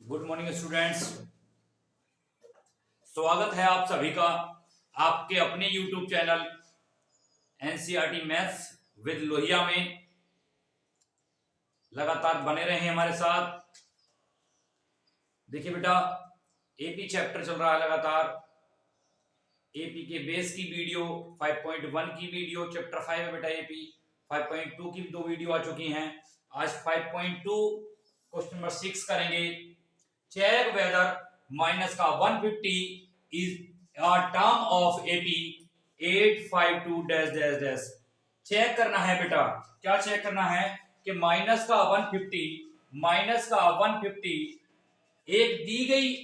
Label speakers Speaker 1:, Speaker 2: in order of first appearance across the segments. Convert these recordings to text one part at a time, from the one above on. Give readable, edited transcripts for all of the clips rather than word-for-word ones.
Speaker 1: Good morning students. स्वागत है आप सभी का आपके अपने YouTube channel NCERT maths with Lohia में। लगातार बने रहे हमारे साथ। देखिए बेटा, एपी चैप्टर चल रहा है लगातार। एपी के बेस की वीडियो 5.1 की वीडियो चैप्टर 5 है बेटा। एपी 5.2 की 2 वीडियो आ चुकी हैं। आज 5.2 क्वेश्चन नंबर 6 करेंगे। चेक वेदर माइनस का 150 is a term of AP 852 dash dash dash. Check करना है बेटा। क्या चेक करना है कि माइनस का 150 एक दी गई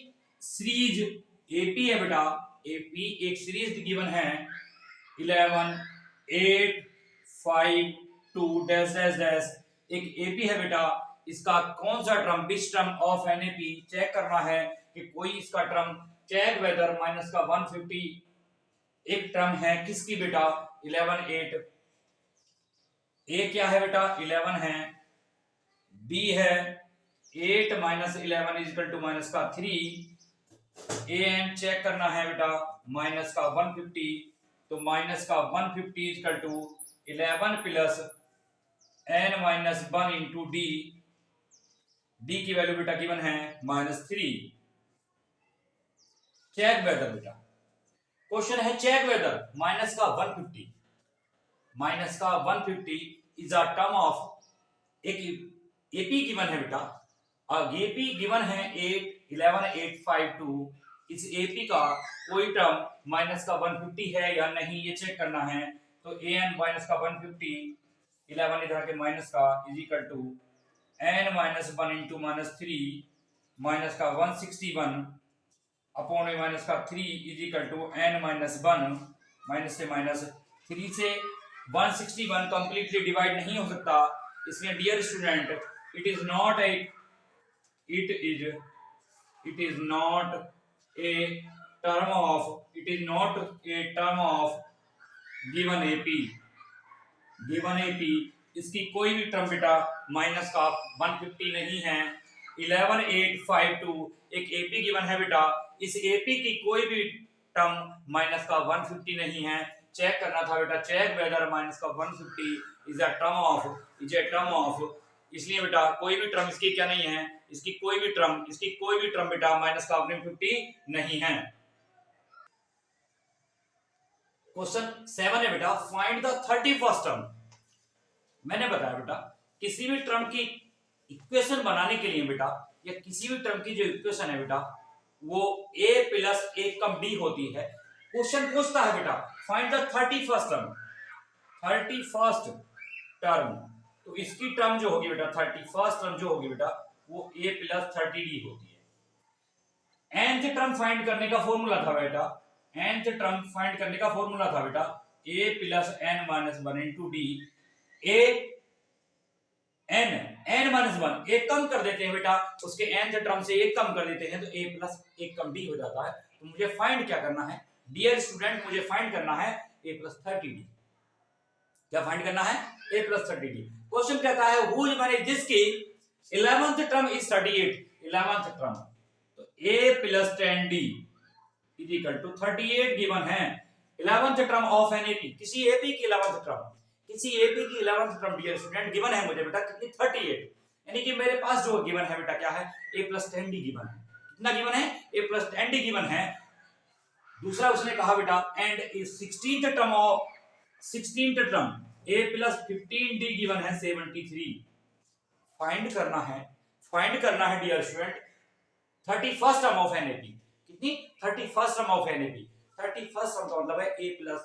Speaker 1: सीरीज एपी है बेटा। एपी एक सीरीज गिवन है 11 8 5 2 डैश डैश डैश। एक एपी है बेटा। इसका कौन सा term, which term of an AP check करना है कि कोई इसका टर्म चेक वेदर माइनस का 150 एक टर्म है किसकी बेटा 11 8। ए क्या है बेटा 11 है, बी है 8 minus 11 is equal to minus का 3। ए एन चेक करना है बेटा माइनस का 150, तो माइनस का 150 is equal to 11 plus n minus 1 into d. D की वैल्यू बेटा गिवन है -3। चेक वेदर बेटा, क्वेश्चन है चेक वेदर माइनस का 150 इज अ टर्म ऑफ एक एपी गिवन है बेटा। एपी गिवन है 8 11 8 5 2। इस एपी का कोई टर्म माइनस का 150 है या नहीं ये चेक करना है। तो ए एन माइनस का 150 11 इधर के माइनस का is equal to n minus 1 into minus 3 minus का 161 अपॉन माइनस का 3 is equal to n minus 1 minus से माइनस 3 से 161 कंप्लीटली डिवाइड नहीं हो सकता। इसलिए dear student it is not a term of given AP. इसकी कोई भी टर्म बेटा माइनस का 150 नहीं है। 11 8 5 2 एक एपी गिवन है बेटा। इस एपी की कोई भी टर्म माइनस का 150 नहीं है। चेक करना था बेटा चेक वेदर माइनस का 150 इज ए टर्म ऑफ। इसलिए बेटा कोई भी टर्म इसकी क्या नहीं है, इसकी कोई भी टर्म बेटा माइनस का 150 नहीं है। क्वेश्चन 7 है बेटा, फाइंड द 31st टर्म। मैंने बताया बेटा किसी भी टर्म की इक्वेशन बनाने के लिए बेटा, या किसी भी टर्म की जो इक्वेशन है बेटा वो a plus a come b होती है। क्वेश्चन पूछता है बेटा फाइंड द 31st टर्म। तो इसकी टर्म जो होगी बेटा 31st टर्म जो होगी बेटा वो a प्लस 30d होती है। nth टर्म फाइंड करने का फॉर्मूला था बेटा a plus n minus 1 into D. n minus 1 एक कम कर देते हैं बेटा, उसके nth टर्म से एक कम कर देते हैं तो a प्लस एक कम b हो जाता है। तो मुझे फाइंड क्या करना है डियर स्टूडेंट, मुझे फाइंड करना है a प्लस 30d। क्या फाइंड करना है a प्लस 30d। क्वेश्चन कहता है हुज माने जिसकी 11th term is 38। 11th term तो a plus 10d is equal to 38 given है। 11th term of an AP, किसी एपी की 11th term dear student given है मुझे बेटा कितनी 38। यानी कि मेरे पास जो गिवन है बेटा क्या है a प्लस 10d गिवन है। कितना गिवन है a प्लस 10d गिवन है। दूसरा उसने कहा बेटा and 16th term a plus 15d given है 73। फाइंड करना है dear student 31st term of an AP. कितनी 31st term of NAP. 31st term का मतलब है a प्लस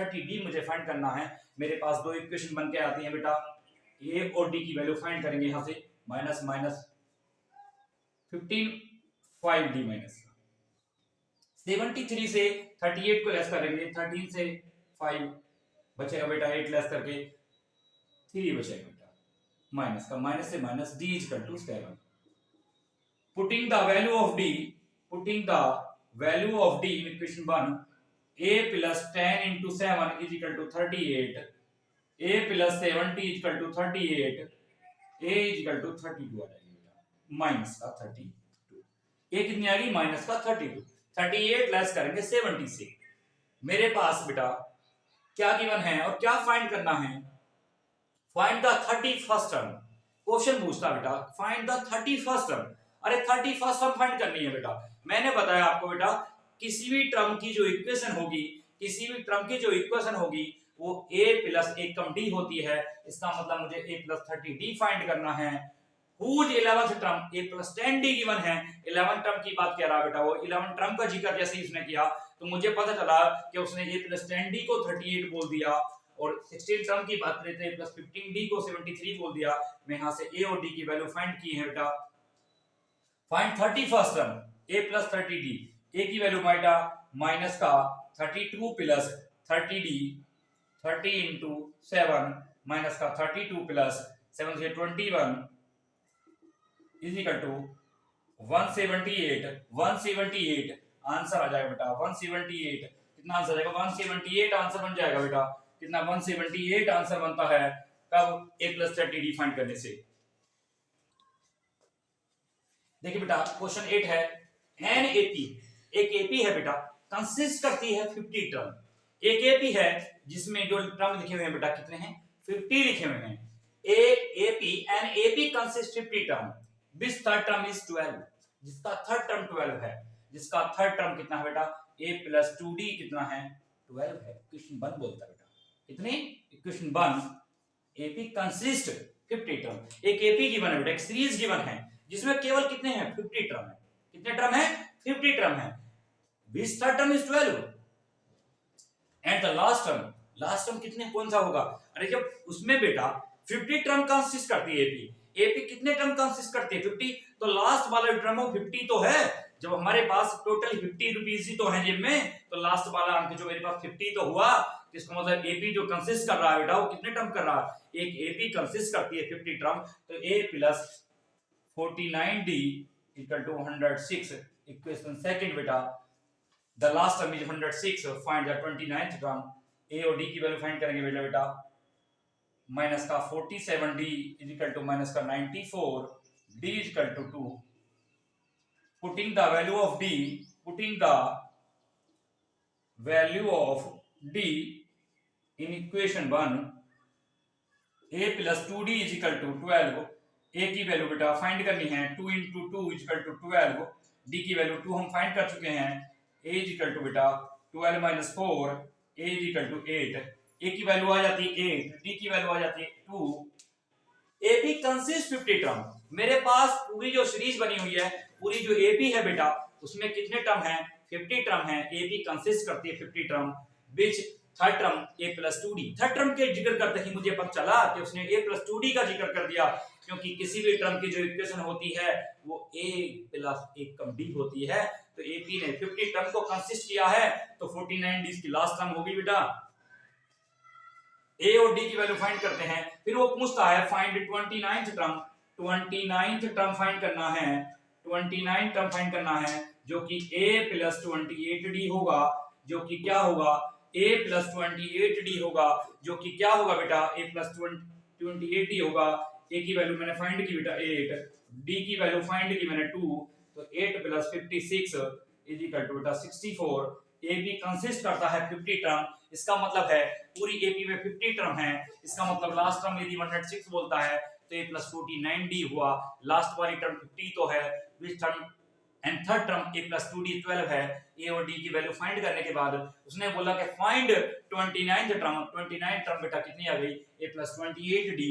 Speaker 1: 30d मुझे फाइंड करना है। मेरे पास दो इक्वेशन बन के आती हैं बेटा, a और d की वैल्यू फाइंड करेंगे यहां से माइनस 15 5d माइनस 73 से 38 को लेस करेंगे, 13 से 5 बचेगा बेटा, 8 लेस करके 3 बचेगा बेटा, माइनस का माइनस से minus d is equal to 7। Putting the value of d in equation 1 a plus 10 into 7 is equal to 38, a plus 70 is equal to 38, a is equal to 32 आ जाएगी बेटा। माइनस का 32, ये कितनी आ गई माइनस का 32, 38 less करेंगे 70 से। मेरे पास बेटा क्या गिवन है और क्या फाइंड करना है, find the 31st term. Question पूछता बेटा फाइंड द 31st टर्म, अरे 31st टर्म फाइंड करनी है बेटा। मैंने बताया आपको बेटा किसी भी टर्म की जो इक्वेशन होगी, किसी भी टर्म की जो इक्वेशन होगी वो a plus a come d होती है, इसका मतलब मुझे a प्लस 30d फाइंड करना है। Whose 11th term a plus 10d given है। 11 टर्म की बात कह रहा बेटा, वो 11 टर्म का जिक्र जैसे ही उसने किया तो मुझे पता चला कि उसने a प्लस 10d को 38 बोल दिया, और 16 टर्म की बात करें तो a प्लस 15d को 73 बोल दिया। मैं यहां से a और d की वैल्यू फाइंड की है बेटा। Find 31st term a plus 30d, a की वैल्यू बेटा माइनस का 32 प्लस 30d, 30 इंटू 7 माइनस का 32 प्लस 7 से 21 इज इक्वल टू 178। 178 आंसर आ जाएगा बेटा 178। कितना आंसर आ जाएगा 178 आंसर बन जाएगा बेटा। कितना 178 आंसर बनता है कब a प्लस 30d फाइंड करने से। देखिए बेटा क्वेश्चन 8 है, एन एपी, एक एपी है बेटा कंसिस्ट करती है 50 टर्म। एक एपी है जिसमें जो टर्म लिखे हुए हैं बेटा कितने हैं 50 लिखे हुए हैं। An AP consist 50 term, which third term is 12, जिसका थर्ड टर्म 12 है। जिसका थर्ड टर्म कितना है बेटा a प्लस 2d कितना है 12 है। क्वेश्चन 1 बोलता है बेटा कितने, क्वेश्चन 1 एपी कंसिस्ट 50 टर्म। एक एपी गिवन है बेटा, एक सीरीज गिवन है जिसमें केवल कितने हैं 50 टर्म है। कितने टर्म है 50 टर्म है। Which third term is 12 and the last term कितने कौन सा होगा। अरे जब उसमें बेटा 50 टर्म कंसिस्ट करती है एपी कितने टर्म कंसिस्ट करती है 50, तो लास्ट वाला टर्म 50 तो है। जब हमारे पास टोटल 50 रुपीज ही तो है जेब में, तो लास्ट वाला अंक जो मेरे पास 50 तो हुआ। इसका मतलब एपी जो कंसिस्ट कर रहा है बेटा वो कितने टर्म कर रहा है, एक एपी कंसिस्ट करती है 50 टर्म, तो a plus 49d equal to 106। Equation second बेटा the last term is 106, so find the 29th term। a और d की वैल्यू फाइंड करेंगे बेटा माइनस का 47d is equal to minus का 94, d is equal to 2। Putting the value of d, putting the value of d in equation 1, a plus 2d is equal to 12। a की value बेटा find करनी है 2 into 2 is equal to 12। d की value 2 हम find कर चुके हैं। a is equal to बेटा 12 minus 4, a is equal to 8। a की वैल्यू आ जाती है 8, d की वैल्यू आ जाती है 2। AP consist 50 term. मेरे पास पूरी जो सीरीज बनी हुई है, पूरी जो AP है बेटा उसमें कितने टर्म हैं 50 टर्म है। AP कंसिस्ट करती है 50 term, which third term a plus 2d। Third term के जिक्र करते ही मुझे पता चला कि उसने a प्लस 2d का जिक्र कर दिया, क्योंकि किसी भी टर्म की जो इक्वेशन होती है वो a plus a come d होती है। तो AP ने 50 टर्म को कंसिस्ट किया है, तो 49d इसकी लास्ट टर्म होगी बेटा। a और d की वैल्यू फाइंड करते हैं। फिर वो पूछता है find 29th term. 29th term find करना है, 29th टर्म फाइंड करना है जो कि a प्लस 28d होगा, जो कि क्या होगा a प्लस 28d होगा, जो कि क्या होगा बेटा a प्लस 28d होगा। a की वैल्यू मैंने फाइंड की बेटा 8, d की वैल्यू फाइंड की मैंने 2, तो 8 प्लस 56 इज इक्वल टू बेटा 64। AP कंसिस्ट करता है 50 टर्म, इसका मतलब है पूरी AP में 50 टर्म है। इसका मतलब लास्ट टर्म यदि 106 बोलता है तो a प्लस 49d हुआ। लास्ट वाली टर्म 50 तो है, which term and third term a plus 2d 12 है। a और d की वैल्यू फाइंड करने के बाद उसने बोला कि find 29th term. 29th term बेटा कितनी आ गई a plus 28d,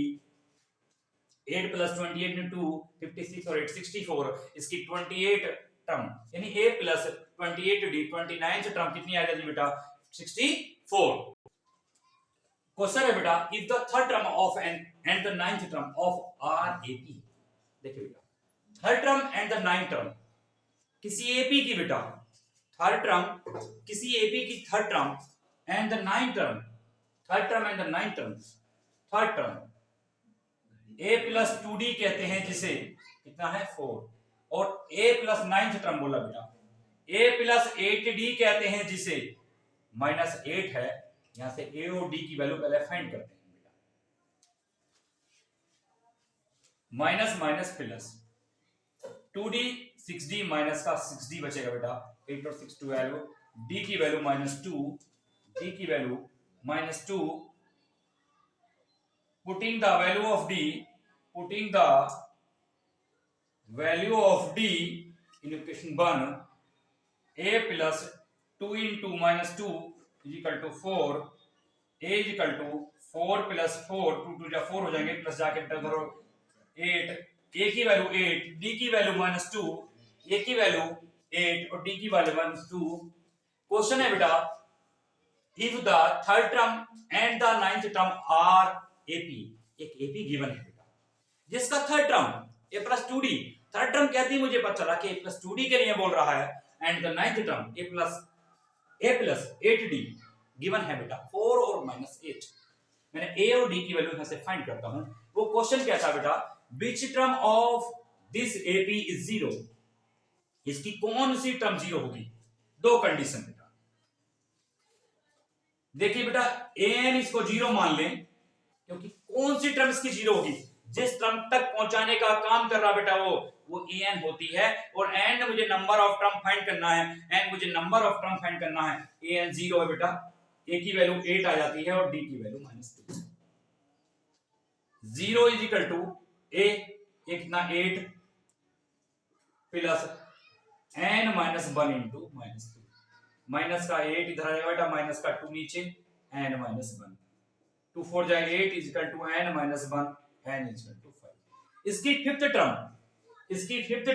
Speaker 1: 8 plus 28 into 56 और 8 64, इसकी 28 टर्म यानी a plus 28d 29th term कितनी आ जाती बेटा 64। क्वेश्चन है बेटा if the third term of and the ninth term of RAP। देखिए बेटा third term and the ninth term किसी AP की बेटा थर्ड टर्म, किसी AP की third term and the ninth term, third term and the ninth term, third term a plus 2d कहते हैं जिसे कितना है 4, और a प्लस 9th टर्म बोला बेटा a प्लस 8d कहते हैं जिसे माइनस 8 है। यहां से a और d की वैल्यू पहले फाइंड करते हैं बेटा। Minus minus plus 2d 6d minus का 6d बचेगा बेटा, 8 और 6 12, d की वैल्यू -2, d की value -2, putting the value of d in equation 1, a plus 2 into -2 is equal to 4, a is equal to 4 plus 4, 2 2 जा 4 हो जाएंगे, प्लस जाके धरो 8, a की वैल्यू 8, d की वैल्यू -2, a की वैल्यू 8 और d की वैल्यू -2। क्वेश्चन है बेटा, if the third term and the ninth term are ap, एक ap गिवन है बेटा, जिसका third term a plus 2d, third term कहती मुझे पता चला कि a plus 2d के लिए बोल रहा है, and the ninth term a plus 8d given है बेटा, 4 और -8। मैंने a और d की वैल्यू यहां से फाइंड करता हूं। वो क्वेश्चन क्या था बेटा, which term of this ap is 0, इसकी कौन सी टर्म 0 होगी। दो कंडीशन बेटा, देखिए बेटा an इसको 0 मान लें, क्योंकि कौन सी टर्म इसकी 0 होगी, जिस टर्म तक पहुंचाने का काम कर रहा बेटा वो an होती है, और n मुझे नंबर ऑफ टर्म फाइंड करना है, n मुझे नंबर ऑफ टर्म फाइंड करना है, an 0 है बेटा, a की वैल्यू 8 आ जाती है और d की value -2। 0 is equal to a, ये कितना 8 प्लस n -1 इंटू -2, माइनस का 8 इधर आएगा बेटा, माइनस का 2 नीचे, n -1, 2 4 जाएगा 8 is equal to n -1, n is equal to 5। इसकी फिफ्थ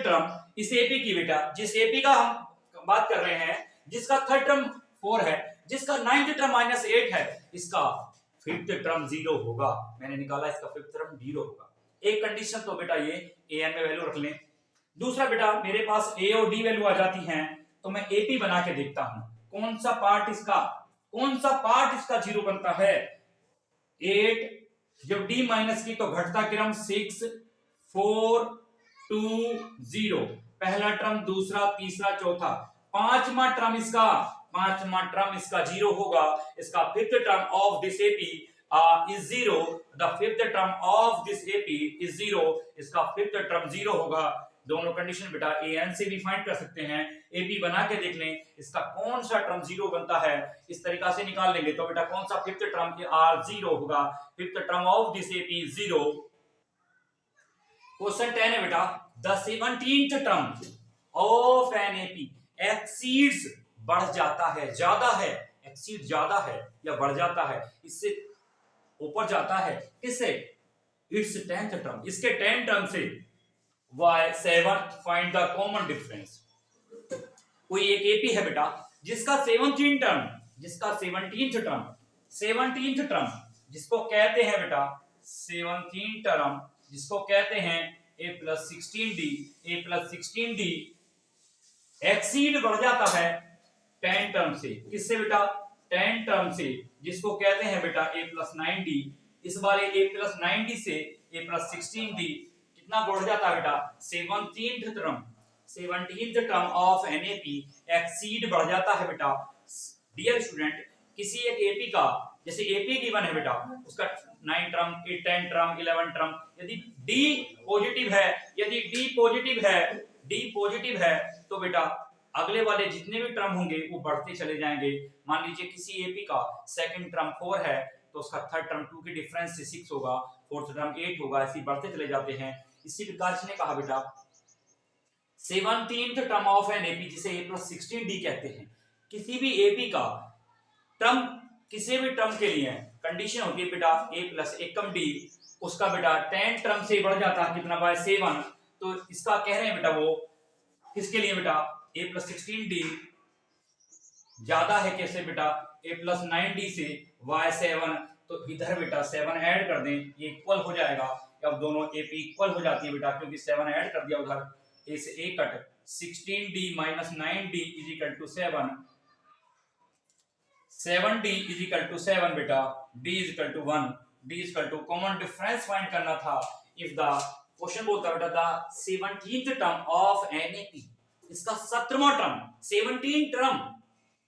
Speaker 1: टर्म इस एपी की बेटा, जिस एपी का हम बात कर रहे हैं, जिसका थर्ड टर्म 4 है, जिसका नाइन्थ टर्म -8 है, इसका फिफ्थ टर्म 0 होगा। मैंने निकाला इसका फिफ्थ टर्म 0 होगा। एक कंडीशन तो बेटा ये an में वैल्यू रख लें। दूसरा बेटा, मेरे पास a और d वैल्यू आ जाती हैं, तो मैं AP बना के देखता हूं कौन सा पार्ट इसका 0 बनता है। 8 जब d माइनस की तो घटता क्रम 6 4 2 0, पहला टर्म, दूसरा, तीसरा, चौथा, पांचवा टर्म इसका 0 होगा। इसका fifth term of this AP is 0, the fifth term of this AP is 0, इसका फिफ्थ टर्म 0 होगा। दोनों कंडीशन बेटा an से भी फाइंड कर सकते हैं, AP बना के देख लें इसका कौन सा टर्म 0 बनता है, इस तरीका से निकाल लेंगे। तो बेटा कौन सा फिफ्थ टर्म R0 होगा, fifth term of this AP 0। Question 10 है बेटा, the 17th term of an AP exceeds, बढ़ जाता है, ज्यादा है, एक्सीड ज्यादा है या बढ़ जाता है, इससे ऊपर जाता है, किससे, इट्स 10th टर्म, इसके 10 टर्म से y7 find the common difference. कोई एक एपी है बेटा जिसका 17th टर्म जिसको कहते हैं बेटा 17th टर्म, जिसको कहते हैं a plus 16d एक्सीड बढ़ जाता है 10 टर्म से, किससे बेटा, 10 टर्म से, जिसको कहते हैं बेटा a plus 9d। इस वाले a plus 9d से a plus 16d कितना बढ़ जाता है बेटा, 17th term of an AP exceed बढ़ जाता है बेटा। डियर स्टूडेंट, किसी एक एपी का, जैसे एपी गिवन है बेटा, उसका 9 टर्म, 10 टर्म, 11 टर्म, यदि डी पॉजिटिव है तो बेटा अगले वाले जितने भी टर्म होंगे वो बढ़ते चले जाएंगे। मान लीजिए किसी एपी का सेकंड टर्म 4 है तो उसका थर्ड टर्म 2 के डिफरेंस से 6 होगा, फोर्थ टर्म 8 होगा, ऐसे बढ़ते चले जाते हैं। इसी प्रकार से कहा बेटा 17th term of an AP, जिसे a plus 16d कहते हैं, किसी भी एपी का टर्म, किसी भी टर्म के लिए कंडीशन होती है बेटा a plus एकम d, उसका बेटा 10 टर्म से बढ़ जाता है कितना, बाय 7। तो इसका कह रहे हैं बेटा वो किसके लिए बेटा a plus 16d ज्यादा है, कैसे बेटा a plus 9d से y7, तो इधर बेटा 7 ऐड कर दें, ये इक्वल हो जाएगा। अब दोनों AP इक्वल हो जाती है बेटा, क्योंकि 7 ऐड कर दिया उधर, a से a cut, 16d minus 9d is equal to 7, 7d is equal to 7 बेटा, d is equal to 1, d is equal to common difference find करना था। इफ द क्वेश्चन बोलता बेटा the 17th term of NAP, इसका 17वां term, 17 term,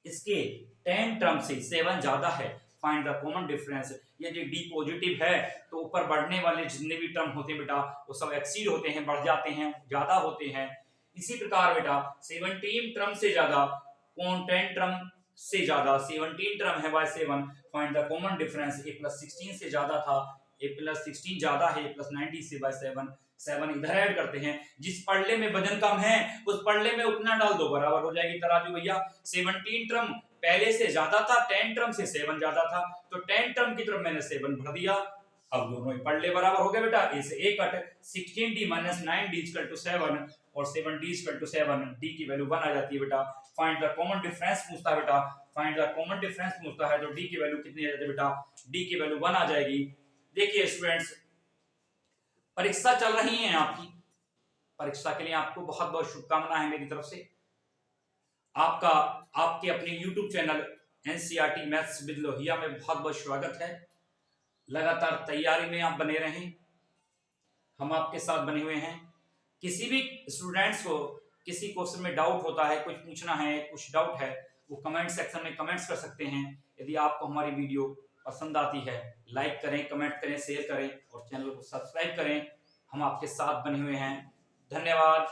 Speaker 1: इसके 10 term से 7 ज्यादा है, फाइंड द कॉमन डिफरेंस। यदि डी पॉजिटिव है तो ऊपर बढ़ने वाले जितने भी टर्म होते हैं बेटा वो सब एक्सीड होते हैं, बढ़ जाते हैं, ज्यादा होते हैं। इसी प्रकार बेटा 17 टर्म से ज्यादा, 10 टर्म से ज्यादा, 17 टर्म है by 7, find the common difference. A plus 16 से ज्यादा था, ए प्लस 16 ज्यादा है ए प्लस 90 से बाय 7, 7 इधर ऐड करते हैं। जिस पड़ले में वजन कम है उस पड़ले में उतना डाल दो, बराबर हो जाएगी तराजू भैया। 17 टर्म पहले से ज्यादा था, 10 टर्म से 7 ज्यादा था, तो 10 टर्म की तरफ मैंने 7 भर दिया। अब दोनों ही पड़ले बराबर हो गए बेटा, ए से ए कट। 16d - 9d = 7 और 7d = 7, d की वैल्यू 1 आ जाती है बेटा। फाइंड द कॉमन डिफरेंस पूछता है बेटा, फाइंड द कॉमन डिफरेंस पूछता है, तो d की वैल्यू कितनी आ जाती है बेटा, d की वैल्यू 1 आ जाएगी। देखिए स्टूडेंट्स, परीक्षा चल रही है आपकी, परीक्षा के लिए आपको बहुत बहुत शुभकामनाएं मेरी तरफ से। आपका आपके अपने YouTube channel NCERT maths with Lohia में बहुत बहुत स्वागत है। लगातार तैयारी में आप बने रहें, हम आपके साथ बने हुए हैं। किसी भी स्टूडेंट्स को किसी क्वेश्चन में डाउट होता है, कुछ पूछना है, कुछ डाउट है, वो कमेंट सेक्शन में कमेंट्स कर सकते हैं। यदि आपको हमारी वीडियो पसंद आती है, लाइक करें, कमेंट करें, शेयर करें और चैनल को सब्सक्राइब करें। हम आपके साथ बने हुए हैं। धन्यवाद।